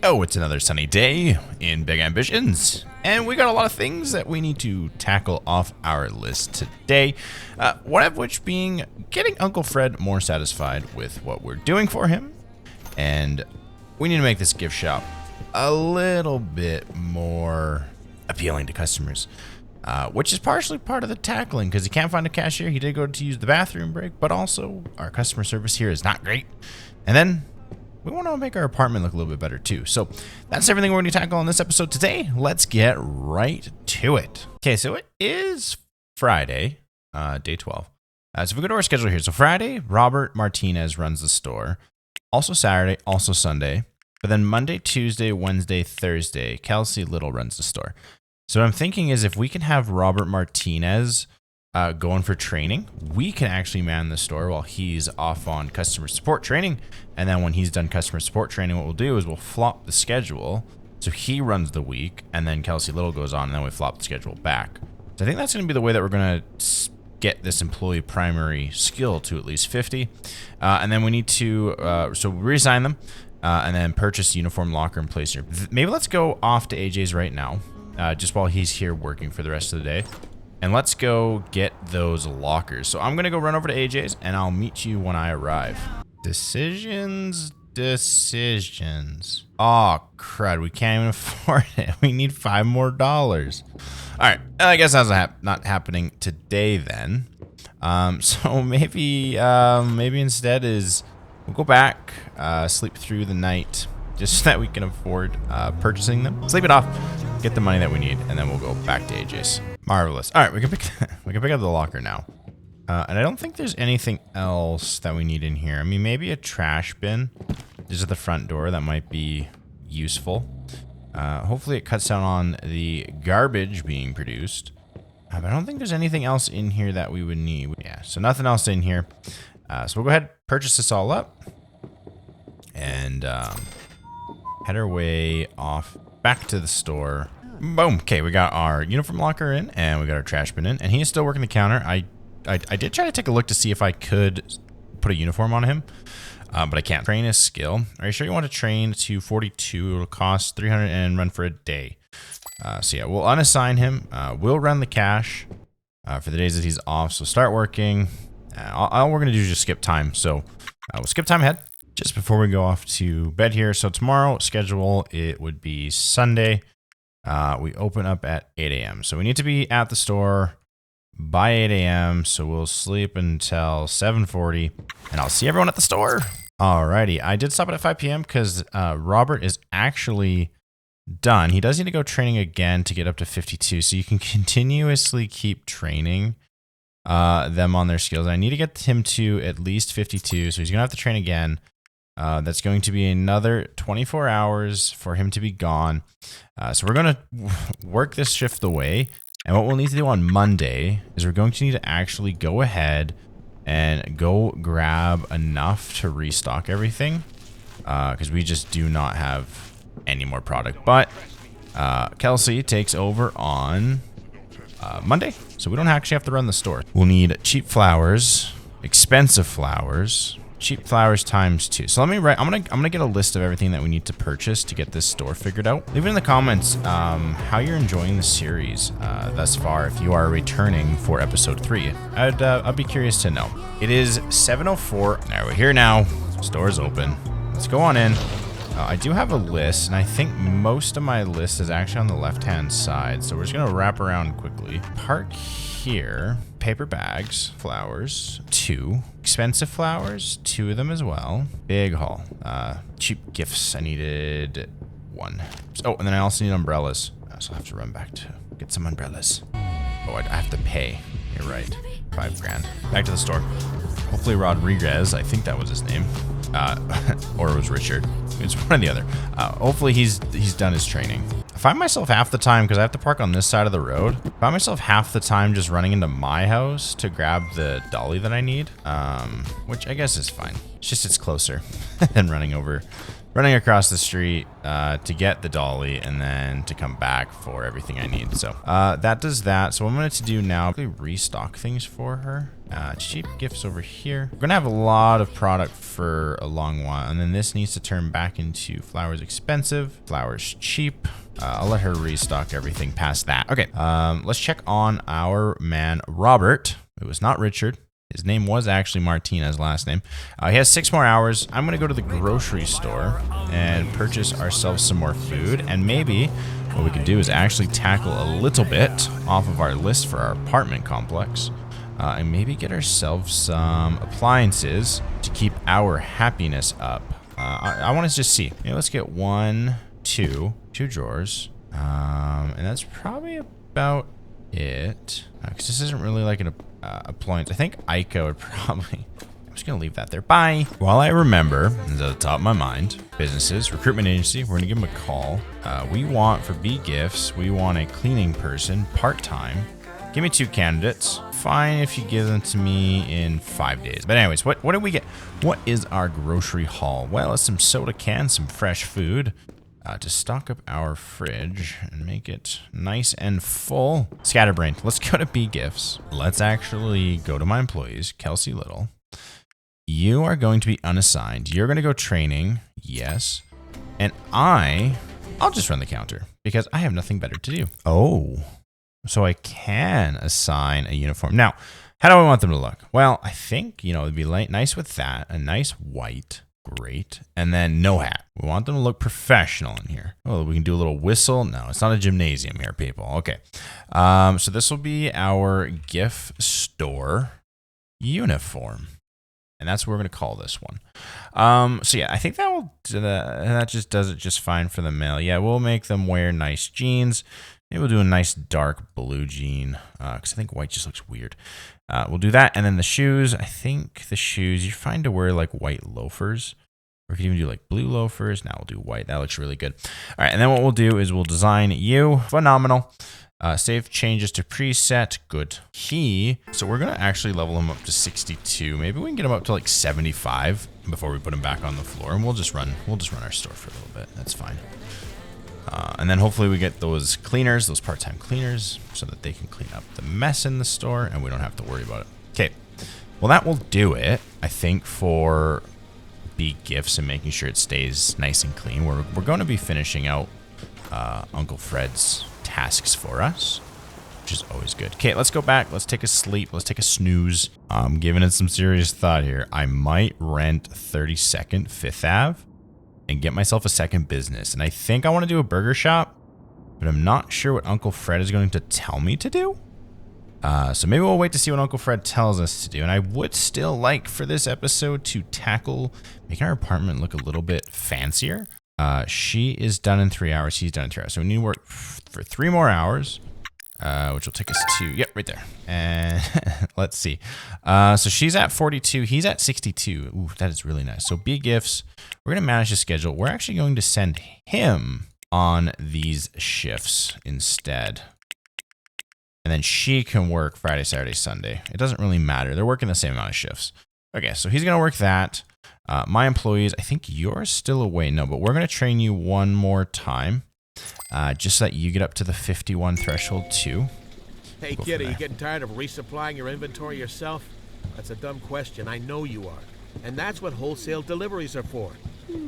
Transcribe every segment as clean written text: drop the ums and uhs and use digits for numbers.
Oh, it's another sunny day in Big Ambitions, and we got a lot of things that we need to tackle off our list today. One of which being getting Uncle Fred more satisfied with what we're doing for him, and we need to make this gift shop a little bit more appealing to customers, which is partially part of the tackling because he can't find a cashier. He did go to use the bathroom break, but also our customer service here is not great. And then we want to make our apartment look a little bit better too. So that's everything we're going to tackle on this episode today. Let's get right to it. Okay, so it is Friday, day 12. So if we go to our schedule here. So Friday, Robert Martinez runs the store. Also Saturday, also Sunday. But then Monday, Tuesday, Wednesday, Thursday, Kelsey Little runs the store. So what I'm thinking is if we can have Robert Martinez going for training, we can actually man the store while he's off on customer support training. And then when he's done customer support training, what we'll do is we'll flop the schedule. So he runs the week and then Kelsey Little goes on and then we flop the schedule back. So I think that's going to be the way that we're going to get this employee primary skill to at least 50. And then we need to, so reassign them and then purchase uniform locker and place here. Maybe let's go off to AJ's right now, just while he's here working for the rest of the day. And let's go get those lockers. So I'm going to go run over to AJ's and I'll meet you when I arrive. Decisions. Oh, crud. We can't even afford it. We need $5 more. All right. I guess that's not happening today then. So maybe instead is we'll go back, sleep through the night just so that we can afford purchasing them. Sleep it off, get the money that we need, and then we'll go back to AJ's. Marvelous. All right, we can pick up the locker now. And I don't think there's anything else that we need in here. I mean, maybe a trash bin just at the front door. That might be useful. Hopefully it cuts down on the garbage being produced. But I don't think there's anything else in here that we would need. Yeah, so nothing else in here. So we'll go ahead, purchase this all up, and head our way off back to the store. Boom. Okay, we got our uniform locker in, and we got our trash bin in, and he is still working the counter. I did try to take a look to see if I could put a uniform on him, but I can't. Train his skill. Are you sure you want to train to 42? It'll cost 300 and run for a day. So yeah, we'll unassign him. We'll run the cash for the days that he's off. So start working. All we're going to do is just skip time. So we'll skip time ahead just before we go off to bed here. So tomorrow schedule, it would be Sunday. We open up at 8 a.m. So we need to be at the store by 8 a.m. So we'll sleep until 7:40 and I'll see everyone at the store. Alrighty. I did stop it at 5 p.m. because Robert is actually done. He does need to go training again to get up to 52. So you can continuously keep training them on their skills. I need to get him to at least 52. So he's going to have to train again. That's going to be another 24 hours for him to be gone. So we're going to work this shift away. And what we'll need to do on Monday is we're going to need to actually go ahead and go grab enough to restock everything. Because we just do not have any more product. But Kelsey takes over on Monday. So we don't actually have to run the store. We'll need cheap flowers, expensive flowers, cheap flowers times 2. So let me write. I'm gonna get a list of everything that we need to purchase to get this store figured out. Leave it in the comments how you're enjoying the series thus far. If you are returning for episode 3, I'd be curious to know. It is 7:04. Now we're here now. Store's open. Let's go on in. I do have a list, and I think most of my list is actually on the left-hand side. So we're just gonna wrap around quickly. Park here. Paper bags, flowers, 2. Expensive flowers, 2 of them as well. Big haul. Cheap gifts, I needed 1. Oh, and then I also need umbrellas. So I'll have to run back to get some umbrellas. Oh, I have to pay. You're right. 5 grand. Back to the store. Hopefully Rodriguez, I think that was his name. Or it was Richard. It's one or the other. Hopefully he's done his training. I find myself half the time, because I have to park on this side of the road, I find myself half the time just running into my house to grab the dolly that I need, which I guess is fine. It's just it's closer than running over running across the street to get the dolly and then to come back for everything I need. So that does that. So what I'm going to do now, restock things for her. Cheap gifts over here. We're going to have a lot of product for a long while. And then this needs to turn back into flowers expensive, flowers cheap. I'll let her restock everything past that. Okay, let's check on our man, Robert. It was not Richard. His name was actually Martinez, last name. He has 6 more hours. I'm going to go to the grocery store and purchase ourselves some more food. And maybe what we can do is actually tackle a little bit off of our list for our apartment complex. And maybe get ourselves some appliances to keep our happiness up. I want to just see. Let's get 1, 2 drawers. And that's probably about it. Because this isn't really like an appliance. I think Ica would probably... I'm just going to leave that there. Bye. While I remember, this is at the top of my mind, businesses, recruitment agency, we're going to give them a call. We want, for B gifts, we want a cleaning person, part-time. Give me 2 candidates. Fine if you give them to me in 5 days. But anyways, what did we get? What is our grocery haul? Well, it's some soda cans, some fresh food to stock up our fridge and make it nice and full. Scatterbrain. Let's go to B Gifts. Let's actually go to my employees. Kelsey Little. You are going to be unassigned. You're going to go training. Yes. And I'll just run the counter because I have nothing better to do. Oh. So I can assign a uniform. Now, how do I want them to look? Well, I think, it'd be nice with that. A nice white. Great. And then no hat. We want them to look professional in here. Oh, we can do a little whistle. No, it's not a gymnasium here, people. Okay. So this will be our gift store uniform. And that's what we're going to call this one. So yeah, I think that just does it just fine for the male. Yeah, we'll make them wear nice jeans. Maybe we'll do a nice dark blue jean because I think white just looks weird. We'll do that. And then the shoes, I think the shoes, you're fine to wear like white loafers. Or we could even do like blue loafers. Now we'll do white. That looks really good. All right. And then what we'll do is we'll design you. Phenomenal. Save changes to preset. Good. So we're going to actually level him up to 62. Maybe we can get him up to like 75 before we put him back on the floor. And we'll just run our store for a little bit. That's fine. And then hopefully we get those cleaners, those part-time cleaners, so that they can clean up the mess in the store and we don't have to worry about it. Okay. Well, that will do it, I think, for B Gifts and making sure it stays nice and clean. We're going to be finishing out Uncle Fred's tasks for us, which is always good. Okay, let's go back. Let's take a sleep. Let's take a snooze. I'm giving it some serious thought here. I might rent 32nd 5th Ave. And get myself a second business. And I think I want to do a burger shop, but I'm not sure what Uncle Fred is going to tell me to do. So maybe we'll wait to see what Uncle Fred tells us to do. And I would still like for this episode to tackle making our apartment look a little bit fancier. She is done in 3 hours. He's done in 3 hours. So we need to work for 3 more hours. Which will take us to, yep, right there. And let's see. So she's at 42. He's at 62. Ooh, that is really nice. So B Gifts, we're going to manage the schedule. We're actually going to send him on these shifts instead. And then she can work Friday, Saturday, Sunday. It doesn't really matter. They're working the same amount of shifts. Okay, so he's going to work that. My employees, I think you're still away. No, but we're going to train you one more time. Just so that you get up to the 51 threshold too. Hey kid, are you getting tired of resupplying your inventory yourself? That's a dumb question, I know you are. And that's what wholesale deliveries are for.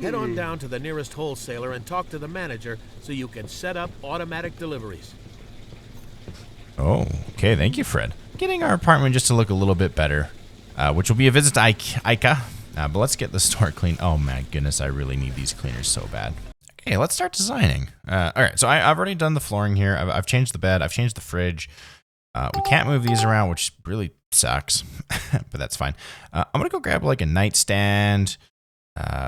Head on down to the nearest wholesaler and talk to the manager so you can set up automatic deliveries. Oh, okay, thank you, Fred. Getting our apartment just to look a little bit better, which will be a visit to Ica. But let's get the store clean. Oh my goodness, I really need these cleaners so bad. Okay, let's start designing. All right, so I've already done the flooring here. I've changed the bed. I've changed the fridge. We can't move these around, which really sucks, but that's fine. I'm going to go grab like a nightstand,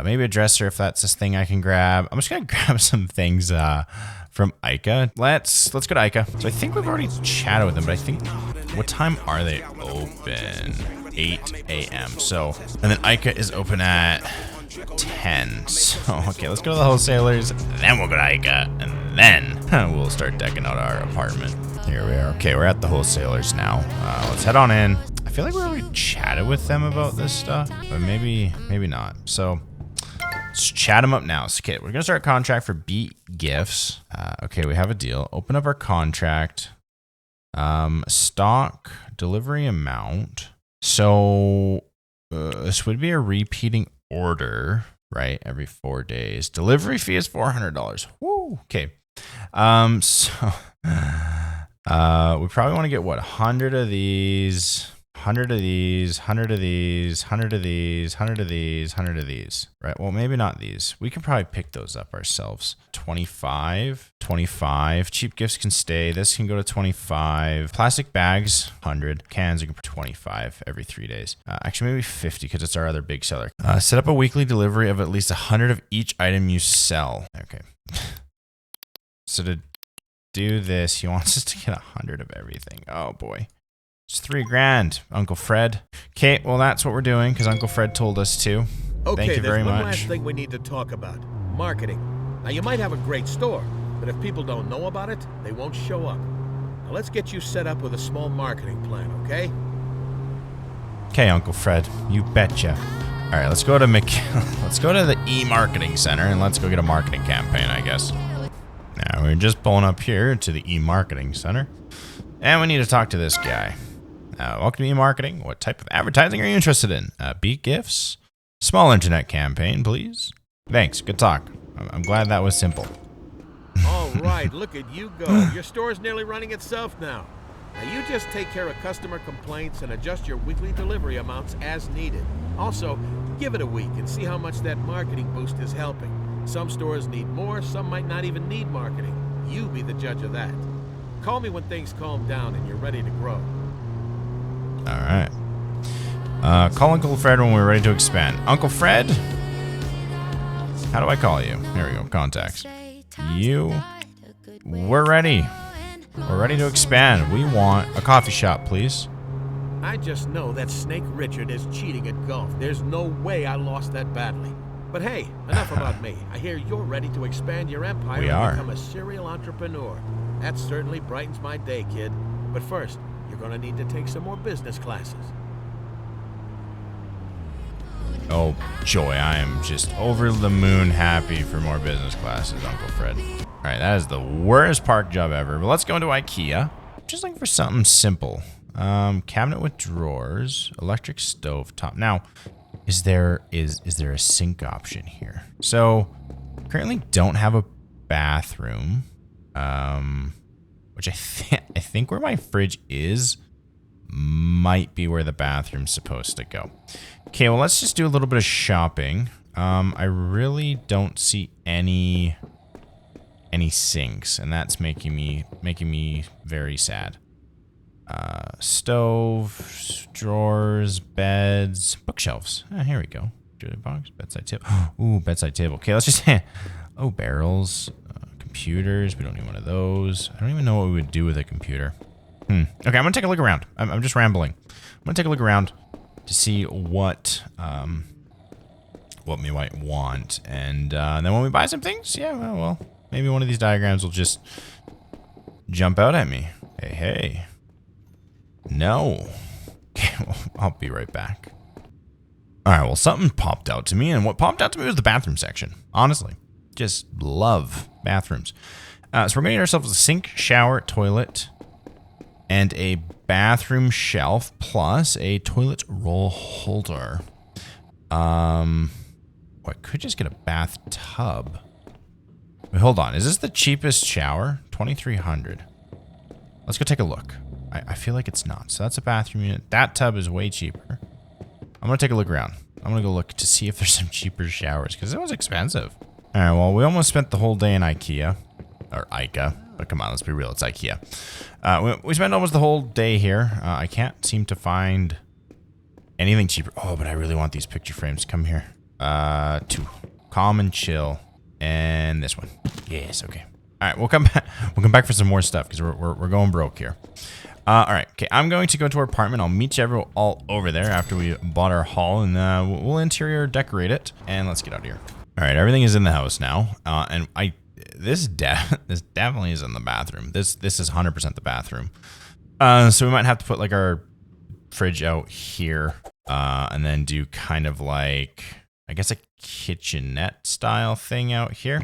maybe a dresser if that's this thing I can grab. I'm just going to grab some things from Ica. Let's go to Ica. So I think we've already chatted with them, but I think, what time are they open? 8 a.m. So, and then Ica is open at 10. So, okay, let's go to the wholesalers, then we'll go to Ica, and then we'll start decking out our apartment. Here we are. Okay, we're at the wholesalers now. Let's head on in. I feel like we already chatted with them about this stuff, but maybe not. So, Let's chat them up now. So, okay, we're gonna start a contract for Beat Gifts. Okay, we have a deal. Open up our contract. Stock delivery amount. So this would be a repeating order, right? Every 4 days. Delivery fee is $400. Woo. Okay. So we probably want to get what? 100 of these. 100 of these, 100 of these, 100 of these, 100 of these, 100 of these, right? Well, maybe not these. We can probably pick those up ourselves. 25, 25. Cheap gifts can stay. This can go to 25. Plastic bags, 100. Cans, you can put 25 every 3 days. Actually, maybe 50 because it's our other big seller. Set up a weekly delivery of at least 100 of each item you sell. Okay. So to do this, he wants us to get 100 of everything. Oh, boy. It's $3,000, Uncle Fred. Okay, well, that's what we're doing because Uncle Fred told us to. Okay, Thank you very there's one much. last thing we need to talk about. Marketing. Now, you might have a great store, but if people don't know about it, they won't show up. Now, let's get you set up with a small marketing plan, okay? Okay, Uncle Fred, you betcha. All right, let's go to let's go to the e-marketing center and let's go get a marketing campaign, I guess. Now, we're just pulling up here to the e-marketing center, and we need to talk to this guy. Welcome to e-marketing. What type of advertising are you interested in? Beat gifts? Small internet campaign, please. Thanks. Good talk. I'm glad that was simple. All right, look at you go. Your store's nearly running itself now. Now, you just take care of customer complaints and adjust your weekly delivery amounts as needed. Also, give it a week and see how much that marketing boost is helping. Some stores need more, some might not even need marketing. You be the judge of that. Call me when things calm down and you're ready to grow. All right. Call Uncle Fred when we're ready to expand. Uncle Fred? How do I call you? Here we go. Contacts. You. We're ready. We're ready to expand. We want a coffee shop, please. I just know that Snake Richard is cheating at golf. There's no way I lost that badly. But hey, enough about me. I hear you're ready to expand your empire and become a serial entrepreneur. That certainly brightens my day, kid. But first, you're going to need to take some more business classes. Oh, joy. I am just over the moon happy for more business classes, Uncle Fred. All right, that is the worst park job ever. But let's go into IKEA. Just looking for something simple. Cabinet with drawers, electric stove top. Now, is there a sink option here? So, currently don't have a bathroom. Which I think where my fridge is might be where the bathroom's supposed to go. Okay, well, let's just do a little bit of shopping. I really don't see any sinks, and that's making me very sad. Stove, drawers, beds, bookshelves. Here we go. Jewelry box, bedside table. Ooh, bedside table. Okay, let's just oh, barrels. Computers. We don't need one of those. I don't even know what we would do with a computer. Okay, I'm gonna take a look around. I'm just rambling. I'm gonna take a look around to see what we might want, and then when we buy some things, yeah, well, maybe one of these diagrams will just jump out at me. Hey, no. Okay, well, I'll be right back. All right, well, something popped out to me, and what popped out to me was the bathroom section. Honestly. Just love bathrooms. So we're going to get ourselves a sink, shower, toilet, and a bathroom shelf, plus a toilet roll holder. I could just get a bathtub. Wait, hold on. Is this the cheapest shower? $2,300. Let's go take a look. I feel like it's not. So that's a bathroom unit. That tub is way cheaper. I'm going to take a look around. I'm going to go look to see if there's some cheaper showers, because it was expensive. All right, well, we almost spent the whole day in IKEA. Or IKEA. But come on, let's be real. It's IKEA. We spent almost the whole day here. I can't seem to find anything cheaper. Oh, but I really want these picture frames. Come here. 2. Calm and chill. And this one. Yes, okay. All right, we'll come back. We'll come back for some more stuff because we're going broke here. All right, okay. I'm going to go to our apartment. I'll meet you all over there after we bought our haul, and we'll interior decorate it. And let's get out of here. All right, everything is in the house now, and this definitely is in the bathroom. This is 100% the bathroom. So we might have to put like our fridge out here, and then do kind of like I guess a kitchenette style thing out here.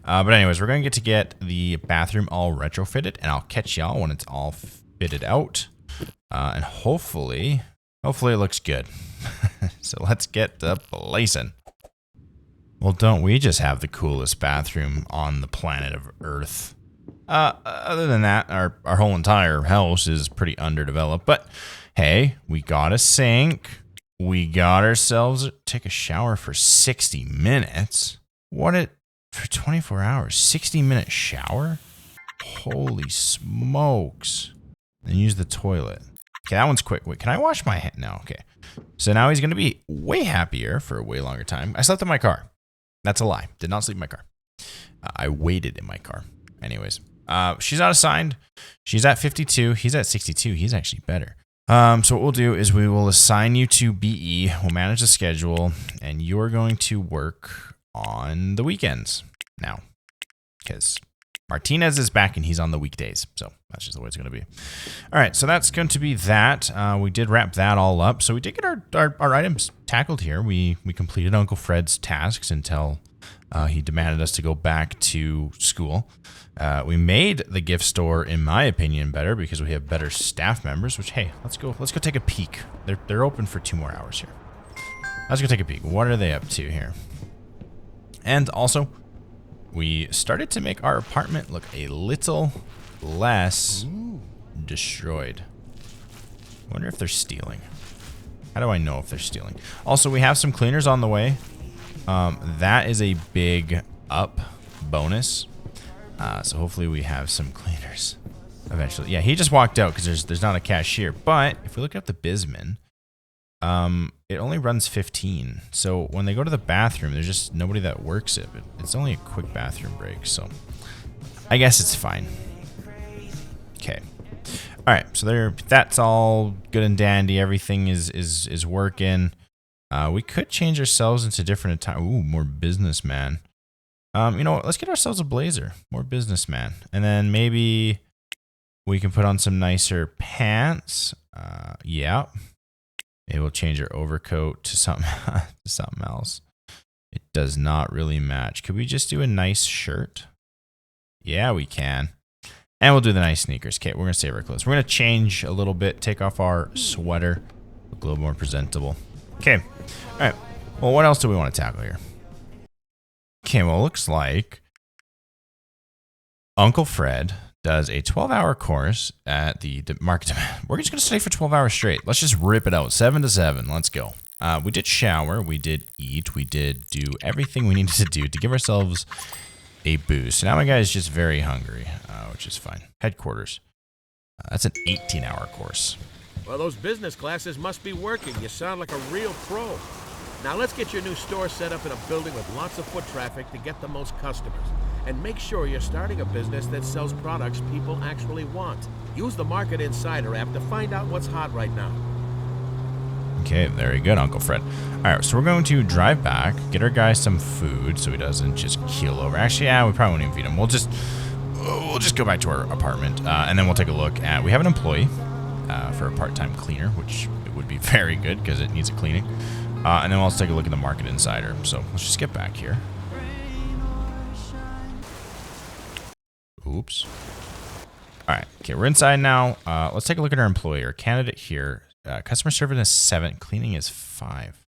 But anyways, we're going to get the bathroom all retrofitted, and I'll catch y'all when it's all fitted out. And hopefully it looks good. So let's get to blazing. Well, don't we just have the coolest bathroom on the planet of Earth? Other than that, our whole entire house is pretty underdeveloped. But hey, we got a sink. We got ourselves take a shower for 60 minutes. For 24 hours? 60-minute shower? Holy smokes. And use the toilet. Okay, that one's quick. Wait, can I wash my hand? No, okay. So now he's going to be way happier for a way longer time. I slept in my car. That's a lie. Did not sleep in my car. I waited in my car. Anyways, she's not assigned. She's at 52. He's at 62. He's actually better. So what we'll do is we will assign you to BE. We'll manage the schedule, and you're going to work on the weekends now, because Martinez is back and he's on the weekdays. So that's just the way it's going to be. All right, so that's going to be that. We did wrap that all up. So we did get our items tackled here. We completed Uncle Fred's tasks until he demanded us to go back to school. We made the gift store, in my opinion, better because we have better staff members, which, hey, let's go take a peek. They're open for 2 more hours here. Let's go take a peek. What are they up to here? And also, we started to make our apartment look a little less destroyed. I wonder if they're stealing. How do I know if they're stealing? Also, we have some cleaners on the way. That is a big up bonus. So hopefully we have some cleaners eventually. Yeah, he just walked out because there's not a cashier. But if we look at the Bisman, it only runs 15. So when they go to the bathroom, there's just nobody that works it. But it's only a quick bathroom break, so I guess it's fine. Okay. All right, so that's all good and dandy. Everything is working. We could change ourselves into different attire. Ooh, more businessman. You know what? Let's get ourselves a blazer. More businessman. And then maybe we can put on some nicer pants. Yeah. Maybe we'll change our overcoat to something, else. It does not really match. Could we just do a nice shirt? Yeah, we can. And we'll do the nice sneakers. Okay, we're going to save our clothes. We're going to change a little bit, take off our sweater, look a little more presentable. Okay. All right. Well, what else do we want to tackle here? Okay, well, it looks like Uncle Fred does a 12-hour course at the market. We're just going to stay for 12 hours straight. Let's just rip it out. 7 to 7. Let's go. We did shower. We did eat. We did do everything we needed to do to give ourselves a boost. Now my guy is just very hungry, which is fine. Headquarters. That's an 18-hour course. Well, those business classes must be working. You sound like a real pro. Now let's get your new store set up in a building with lots of foot traffic to get the most customers. And make sure you're starting a business that sells products people actually want. Use the Market Insider app to find out what's hot right now. Okay, very good, Uncle Fred. All right, so we're going to drive back, get our guy some food so he doesn't just keel over. Actually, yeah, we probably won't even feed him. We'll just go back to our apartment, and then we'll take a look at. We have an employee for a part-time cleaner, which it would be very good because it needs a cleaning. And then we'll also take a look at the Market Insider. So let's just get back here. Oops. All right. Okay, we're inside now. Let's take a look at our employee. Our candidate here. Customer service is 7. Cleaning is 5.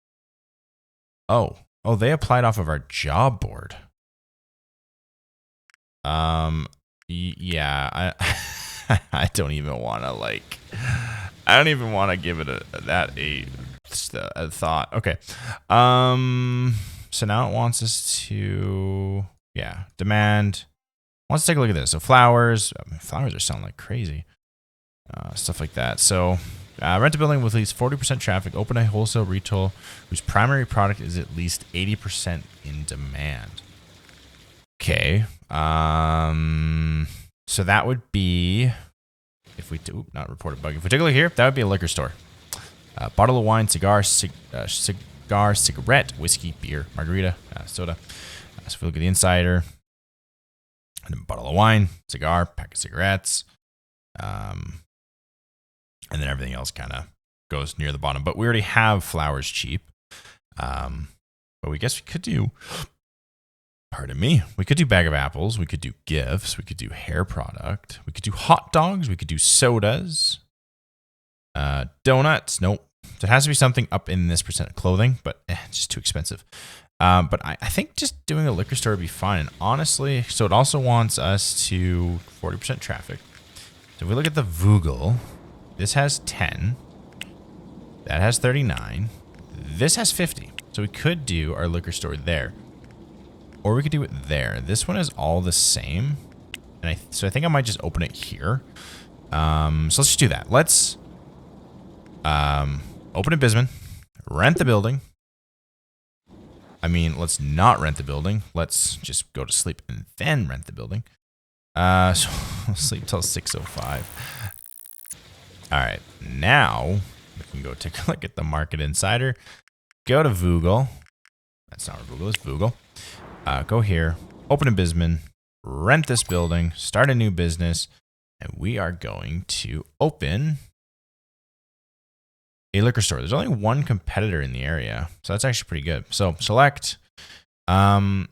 Oh, they applied off of our job board. Yeah. I don't even want to I don't even want to give it a thought. Okay. So now it wants us to demand. Let's take a look at this. So flowers are selling like crazy. Stuff like that. So rent a building with at least 40% traffic. Open a wholesale retail whose primary product is at least 80% in demand. Okay. So that would be if we do not report a bug. If we take a look here, that would be a liquor store. Bottle of wine, cigar, cigarette, whiskey, beer, margarita, soda. So if we look at the insider, and a bottle of wine, cigar, pack of cigarettes, and then everything else kind of goes near the bottom. But we already have flowers cheap, But we guess we could do, pardon me, we could do bag of apples. We could do gifts. We could do hair product. We could do hot dogs. We could do sodas. Donuts. Nope. So it has to be something up in this percent of clothing, but it's just too expensive. But I think just doing a liquor store would be fine. And honestly, so it also wants us to 40% traffic. So if we look at the Voogle, this has 10. That has 39. This has 50. So we could do our liquor store there. Or we could do it there. This one is all the same. And so I think I might just open it here. So let's just do that. Let's open in Bisman. Rent the building. I mean, let's not rent the building. Let's just go to sleep and then rent the building. So we'll sleep till 6:05. All right. Now we can go take a look at the Market Insider. Go to Voogle. That's not where Voogle is. Voogle. Go here. Open in Bisman. Rent this building. Start a new business. And we are going to open a liquor store. There's only one competitor in the area, so that's actually pretty good. So select. I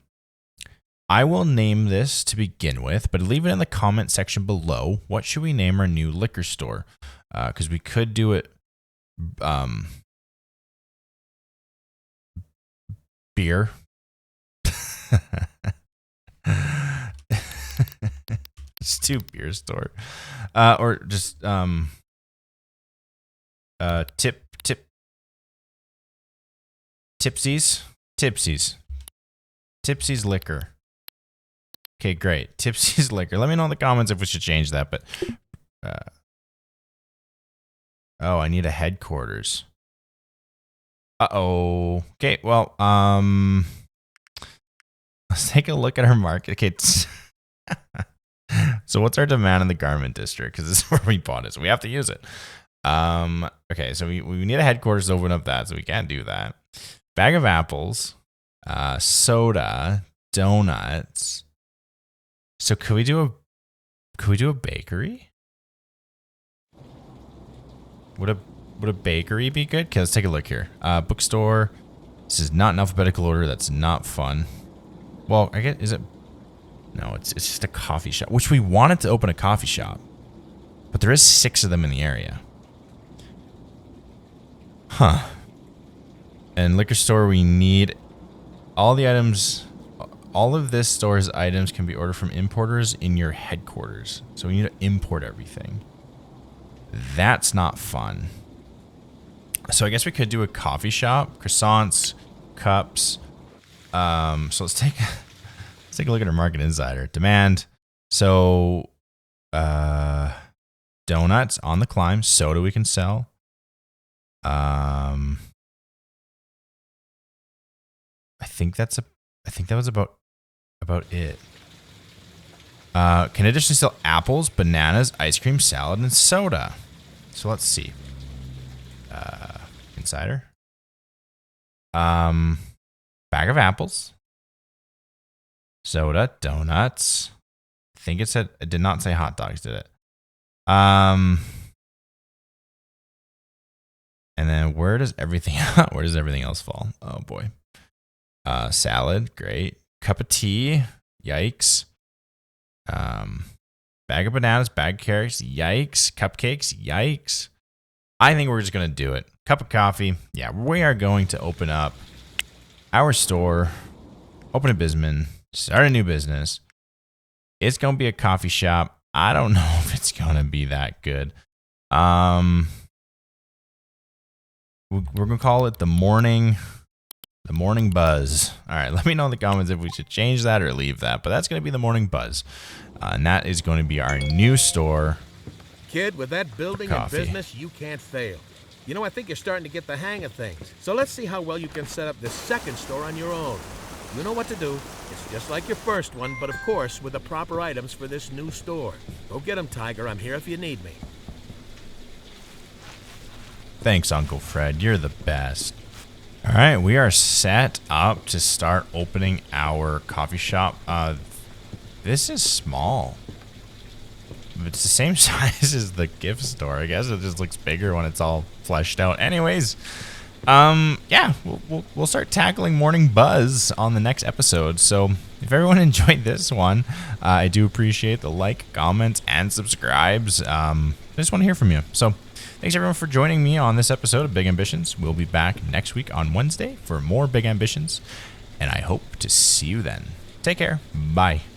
will name this to begin with, but leave it in the comment section below. What should we name our new liquor store? Because we could do it beer. Just do beer store. Or just Tipsy's liquor. Okay, great. Tipsy's liquor. Let me know in the comments if we should change that, but oh, I need a headquarters. Uh-oh. Okay, well, let's take a look at our market. Okay. So what's our demand in the garment district? Because this is where we bought it, so we have to use it. Okay, so we need a headquarters to open up that, so we can't do that. Bag of apples, soda, donuts. So could we do a bakery? Would a bakery be good? Okay, let's take a look here. Bookstore. This is not in alphabetical order. That's not fun. Well, I guess, is it? No, it's just a coffee shop, which we wanted to open a coffee shop, but there is 6 of them in the area. Huh. And liquor store, we need all the items. All of this store's items can be ordered from importers in your headquarters. So we need to import everything. That's not fun. So I guess we could do a coffee shop, croissants, cups. So let's take a look at our Market Insider. Demand. So donuts on the climb, soda we can sell. I think that was about it. Can additionally sell apples, bananas, ice cream, salad, and soda. So let's see. Insider. Bag of apples. Soda, donuts. I think it did not say hot dogs, did it? And then where does everything else fall? Oh boy. Salad, great. Cup of tea, yikes. Bag of bananas, bag of carrots, yikes. Cupcakes, yikes. I think we're just gonna do it. Cup of coffee, yeah. We are going to open up our store, open a Bisman, start a new business. It's gonna be a coffee shop. I don't know if it's gonna be that good. We're gonna call it the morning buzz. All right, let me know in the comments if we should change that or leave that. But that's gonna be the morning buzz, and that is going to be our new store. Kid, with that building and business, you can't fail. You know, I think you're starting to get the hang of things. So let's see how well you can set up this second store on your own. You know what to do. It's just like your first one, but of course, with the proper items for this new store. Go get them, Tiger. I'm here if you need me. Thanks, Uncle Fred. You're the best. All right, we are set up to start opening our coffee shop. This is small. It's the same size as the gift store. I guess it just looks bigger when it's all fleshed out. Anyways, Yeah, we'll start tackling morning buzz on the next episode. So if everyone enjoyed this one, I do appreciate the like, comments, and subscribes. I just want to hear from you. So thanks everyone for joining me on this episode of Big Ambitions. We'll be back next week on Wednesday for more Big Ambitions, and I hope to see you then. Take care. Bye.